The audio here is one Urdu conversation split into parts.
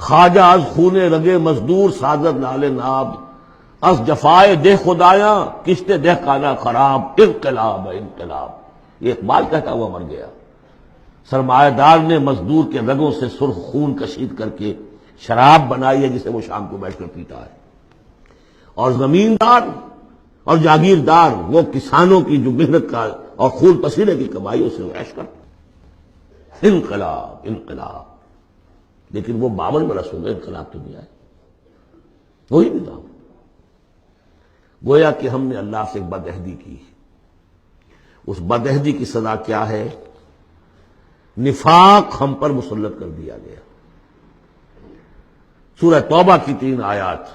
خواجہ از خون رگے مزدور سازد لال ناب، از جفائے دہ خدایاں کشتے دہ کانا خراب، انقلاب ہے انقلاب۔ یہ اقبال کہتا ہوا مر گیا۔ سرمایہ دار نے مزدور کے رگوں سے سرخ خون کشید کر کے شراب بنائی ہے جسے وہ شام کو بیٹھ کر پیتا ہے، اور زمیندار اور جاگیردار وہ کسانوں کی جو محنت کا اور خون پسینے کی کمائیوں سے عیش کرتا۔ انقلاب انقلاب، لیکن وہ 52 برس ہو گئے انقلاب تو نہیں آئے، وہی نظام۔ گویا کہ ہم نے اللہ سے بد عہدی کی، اس بد عہدی کی سزا کیا ہے؟ نفاق ہم پر مسلط کر دیا گیا۔ سورہ توبہ کی 3 آیات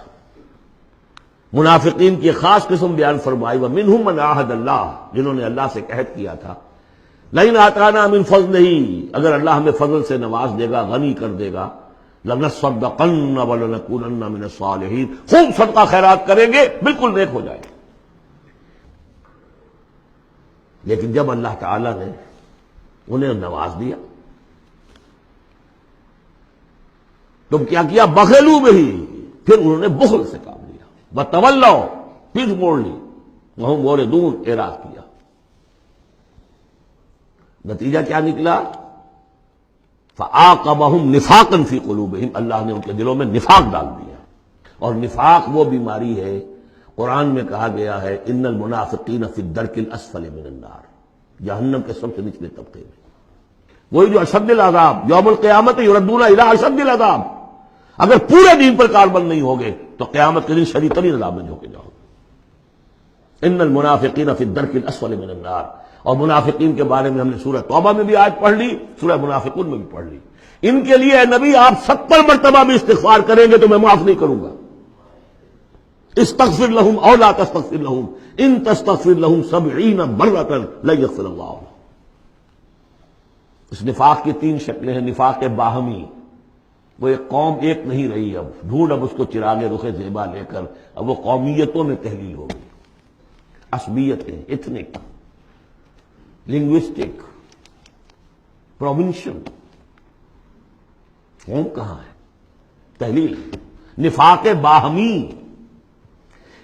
منافقین کی خاص قسم بیان فرمائی، وَمِنْهُمْ مَنْ عَاهَدَ اللَّهَ، جنہوں نے اللہ سے عہد کیا تھا، لَئِنْ آتَانَا مِنْ فَضْلِهِ، اگر اللہ ہمیں فضل سے نواز دے گا، غنی کر دے گا، لَنَصَّدَّقَنَّ وَلَنَكُونَنَّ مِنَ الصَّالِحِينَ، خوب صدقہ خیرات کریں گے، بالکل نیک ہو جائیں گے۔ لیکن جب اللہ تعالیٰ نے انہیں نواز دیا تو کیا کیا؟ بخلوا بہی، پھر انہوں نے بخل سے کام لیا، وتولوا، پھر موڑ لی، وہم موردون، اعراض کیا۔ نتیجہ کیا نکلا؟ فعاقبہم نفاقا فی قلوبہم، اللہ نے ان کے دلوں میں نفاق ڈال دیا۔ اور نفاق وہ بیماری ہے، قرآن میں کہا گیا ہے ان المنافقین فی الدرک الاسفل من النار، جہنم کے سب سے نچلے طبقے میں، وہی جو اشد العذاب، یوم القیامت یردون الی اشد العذاب، اگر پورے دین پر کاربند نہیں ہوگے تو قیامت کے دن شدید ترین عذاب میں جھونکے جاؤ گے۔ ان المنافقین فی الدرک الاسفل من النار، اور منافقین کے بارے میں ہم نے سورہ توبہ میں بھی آیت پڑھ لی، سورہ منافقون میں بھی پڑھ لی۔ ان کے لیے اے نبی آپ 70 مرتبہ بھی استغفار کریں گے تو میں معاف نہیں کروں گا۔ استغفر لهم او لا تستغفر لهم ان تستغفر لهم 70 مرة لن يغفر اللہ۔ اس نفاق کی 3 شکلیں ہیں۔ نفاق باہمی، وہ ایک قوم ایک نہیں رہی، اب ڈھونڈ اب اس کو چراغ رخ زیبا لے کر اب وہ قومیتوں میں تحلیل ہوگی، عصبیتیں، ایتھنک، لنگوسٹک، پروونشل، قوم کہاں ہے؟ تحلیل۔ نفاق باہمی،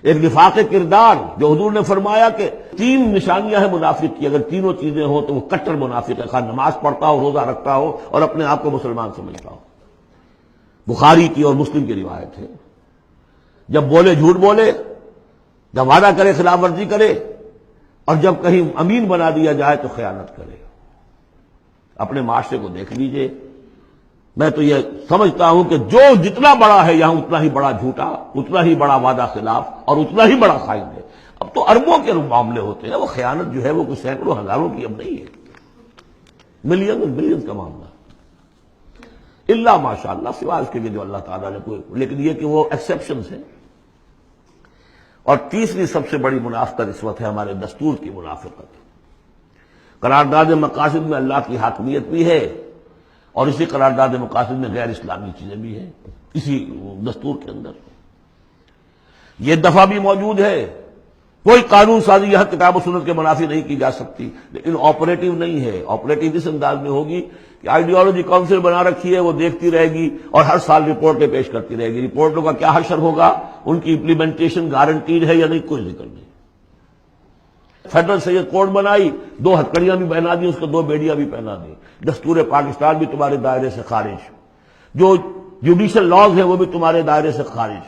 ایک نفاق کردار، جو حضور نے فرمایا کہ 3 نشانیاں ہیں منافق کی، اگر تینوں چیزیں ہوں تو وہ کٹر منافق ہے، خواہ نماز پڑھتا ہو، روزہ رکھتا ہو اور اپنے آپ کو مسلمان سمجھتا ہو۔ بخاری کی اور مسلم کی روایت ہے، جب بولے جھوٹ بولے، جب وعدہ کرے خلاف ورزی کرے، اور جب کہیں امین بنا دیا جائے تو خیانت کرے۔ اپنے معاشرے کو دیکھ لیجئے، میں تو یہ سمجھتا ہوں کہ جو جتنا بڑا ہے یہاں اتنا ہی بڑا جھوٹا، اتنا ہی بڑا وعدہ خلاف اور اتنا ہی بڑا خائن ہے۔ اب تو اربوں کے معاملے ہوتے ہیں، وہ خیانت جو ہے وہ کچھ سینکڑوں ہزاروں کی اب نہیں ہے، ملین اور بلین کا معاملہ، اللہ ماشاء اللہ، سوائے اس کے لیے جو اللہ تعالیٰ نے کوئی، لیکن یہ کہ وہ ایکسیپشنز ہیں۔ اور تیسری سب سے بڑی منافقت اس وقت ہے ہمارے دستور کی منافقت۔ قرارداد مقاصد میں اللہ کی حاکمیت بھی ہے، اور اسی قرارداد مقاصد میں غیر اسلامی چیزیں بھی ہیں، اسی دستور کے اندر یہ دفعہ بھی موجود ہے۔ کوئی قانون سازی یہاں کتاب و سنت کے منافی نہیں کی جا سکتی، لیکن آپریٹو نہیں ہے۔ آپریٹو اس انداز میں ہوگی کہ آئیڈیالوجی کونسل بنا رکھی ہے، وہ دیکھتی رہے گی اور ہر سال رپورٹیں پیش کرتی رہے گی۔ رپورٹوں کا کیا حشر ہوگا، ان کی امپلیمنٹیشن گارنٹیڈ ہے یا نہیں، کوئی ذکر نہیں۔ فیڈرل سید کوڈ بنائی، 2 ہتھکڑیاں بھی پہنا دی، اس کو 2 بیڑیاں بھی پہنا دی۔ دستور پاکستان بھی تمہارے دائرے سے خارج، جو جوڈیشل لاز ہیں وہ بھی تمہارے دائرے سے خارج،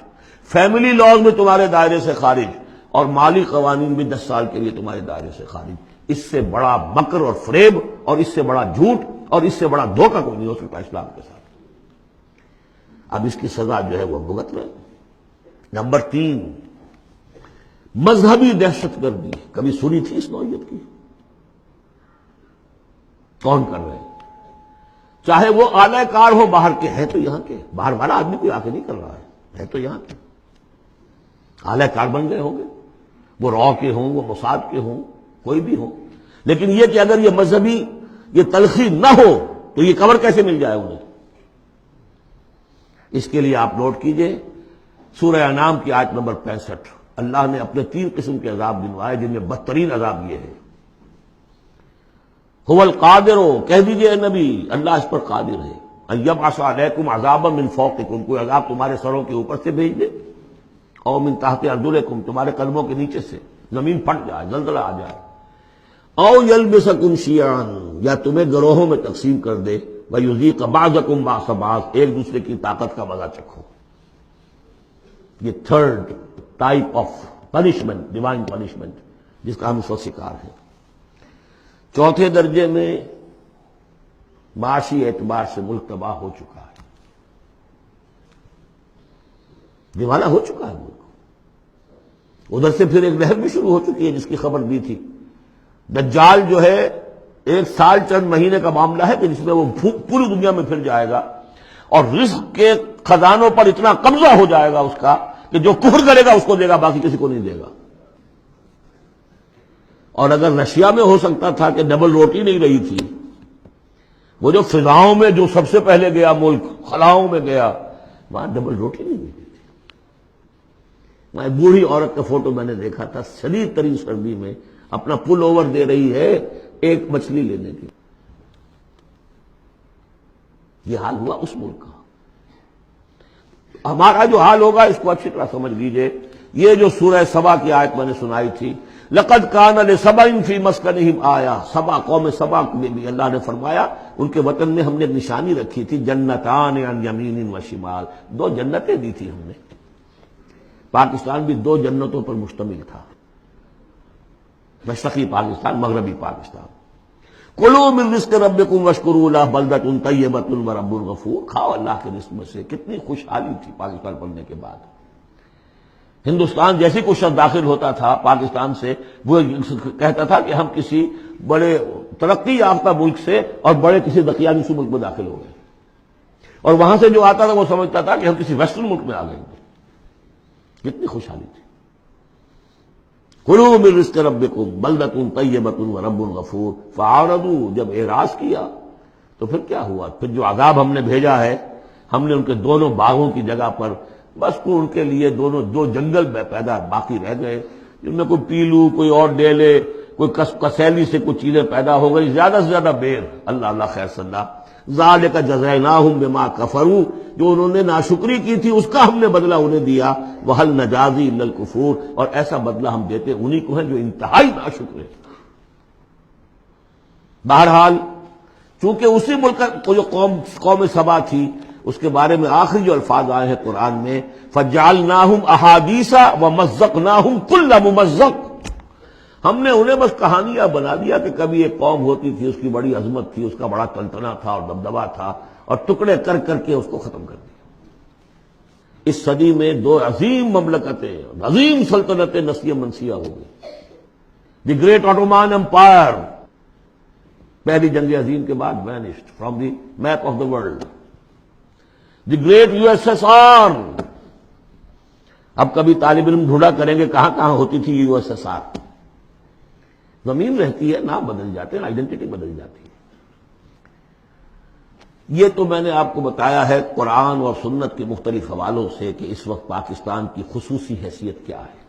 فیملی لاز بھی تمہارے دائرے سے خارج، اور مالی قوانین بھی 10 سال کے لیے تمہارے دائرے سے خارج۔ اس سے بڑا مکر اور فریب اور اس سے بڑا جھوٹ اور اس سے بڑا دھوکہ کوئی نہیں ہو سکتا اسلام کے ساتھ۔ اب اس کی سزا جو ہے وہ بھگت رہے۔ نمبر 3، مذہبی دہشت گردی، کبھی سنی تھی اس نوعیت کی؟ کون کر رہے ہیں؟ چاہے وہ اعلی کار ہو باہر کے، ہیں تو یہاں کے، باہر والا آدمی کوئی آ کے نہیں کر رہا ہے تو یہاں کے اعلی کار بن گئے ہوں گے، وہ را کے ہوں، وہ موساد کے ہوں، کوئی بھی ہو۔ لیکن یہ کہ اگر یہ مذہبی یہ تلخی نہ ہو تو یہ کور کیسے مل جائے انہیں؟ اس کے لیے آپ نوٹ کیجئے سورہ انعام کی آیت نمبر 65، اللہ نے اپنے 3 قسم کے عذاب گنوائے، جن میں بدترین عذاب یہ ہے۔ هو القادر، کہہ دیجئے اے نبی، اللہ اس پر قادر ہے، ان یبعث علیکم عذابا من فوقکم، کوئی عذاب تمہارے سروں کے اوپر سے بھیج دے، او من تحت ارجلکم، تمہارے قدموں کے نیچے سے زمین پھٹ جائے، زلزلہ آ جائے، او یلبسکم شیعا، یا تمہیں گروہوں میں تقسیم کر دے، ویذیق بعضکم بعض بعض، ایک دوسرے کی طاقت کا مزہ چکھو۔ یہ third type of punishment, divine punishment, جس کا ہم اس وقت شکار ہیں۔ چوتھے درجے میں معاشی اعتبار سے ملک تباہ ہو چکا ہے، دیوانہ ہو چکا ہے ملک۔ ادھر سے پھر ایک لہر بھی شروع ہو چکی ہے جس کی خبر دی تھی، دجال جو ہے 1 سال چند مہینے کا معاملہ ہے کہ جس میں وہ پوری دنیا میں پھر جائے گا، اور رزق کے خزانوں پر اتنا قبضہ ہو جائے گا اس کا کہ جو کفر کرے گا اس کو دے گا، باقی کسی کو نہیں دے گا۔ اور اگر رشیا میں ہو سکتا تھا کہ ڈبل روٹی نہیں رہی تھی، وہ جو فضاؤں میں جو سب سے پہلے گیا ملک، خلاؤں میں گیا، وہاں ڈبل روٹی نہیں ملتی تھی۔ وہاں ایک بوڑھی عورت کا فوٹو میں نے دیکھا تھا، شدید ترین سردی میں اپنا پل اوور دے رہی ہے ایک مچھلی لینے کی۔ یہ حال ہوا اس ملک کا۔ ہمارا جو حال ہوگا اس کو اچھی طرح سمجھ لیجئے۔ یہ جو سورہ سبا کی آیت میں نے سنائی تھی، لقد کان لسبأ فی مسکنہم آیہ، سبا قوم سبا میں بھی اللہ نے فرمایا ان کے وطن میں ہم نے ایک نشانی رکھی تھی، جنتان عن یمین و شمال، 2 جنتیں دی تھی ہم نے۔ پاکستان بھی 2 جنتوں پر مشتمل تھا، مشرقی پاکستان، مغربی پاکستان۔ کلوا من رزق ربکم واشکروا لہ بلدۃ طیبۃ ورب غفور، کھاؤ اللہ کے رزق میں سے۔ کتنی خوشحالی تھی پاکستان بننے کے بعد۔ ہندوستان جیسے کوئی شخص داخل ہوتا تھا پاکستان سے، وہ کہتا تھا کہ ہم کسی بڑے ترقی یافتہ ملک سے اور بڑے کسی دقیانوسی ملک میں داخل ہو گئے، اور وہاں سے جو آتا تھا وہ سمجھتا تھا کہ ہم کسی ویسٹرن ملک میں آ گئے۔ کتنی خوشحالی تھی۔ کلوا من رزق ربکم بلدۃ طیبۃ ورب غفور فاعرضوا، جب اعراض کیا تو پھر کیا ہوا؟ پھر جو عذاب ہم نے بھیجا ہے، ہم نے ان کے دونوں باغوں کی جگہ پر بس کو ان کے لیے دو جنگل پیدا باقی رہ گئے، جن میں کوئی پیلو، کوئی اور ڈیلے، کوئی کسیلی سے کچھ چیزیں پیدا ہو گئی، زیادہ سے زیادہ بیر۔ اللہ اللہ خیر صلی اللہ۔ ذالک جزیناہم بما کفروا، جو انہوں نے ناشکری کی تھی اس کا ہم نے بدلہ انہیں دیا۔ وہل نجازی الا الکفور، اور ایسا بدلہ ہم دیتے انہی کو ہیں جو انتہائی ناشکر ہیں۔ بہرحال چونکہ اسی ملک کو جو قوم سبا تھی، اس کے بارے میں آخری جو الفاظ آئے ہیں قرآن میں، فَجَعَلْنَاهُمْ أَحَادِيثَ وَمَزَّقْنَاهُمْ كُلَّ مُمَزَّقٍ، ہم نے انہیں بس کہانیاں بنا دیا کہ کبھی ایک قوم ہوتی تھی، اس کی بڑی عظمت تھی، اس کا بڑا تنتنا تھا اور دبدبا تھا، اور ٹکڑے کر کر کے اس کو ختم کر دیا۔ اس صدی میں 2 عظیم مملکتیں، عظیم سلطنتیں نسیہ منسیہ ہو گئی۔ دی گریٹ آٹومان امپائر، پہلی جنگ عظیم کے بعد vanished from the map of the world. The great USSR، اب کبھی طالب علم ڈھونڈا کریں گے کہاں کہاں ہوتی تھی USSR۔ زمین رہتی ہے، نام بدل جاتے ہیں، آئیڈینٹی بدل جاتی ہے۔ یہ تو میں نے آپ کو بتایا ہے قرآن اور سنت کے مختلف حوالوں سے کہ اس وقت پاکستان کی خصوصی حیثیت کیا ہے۔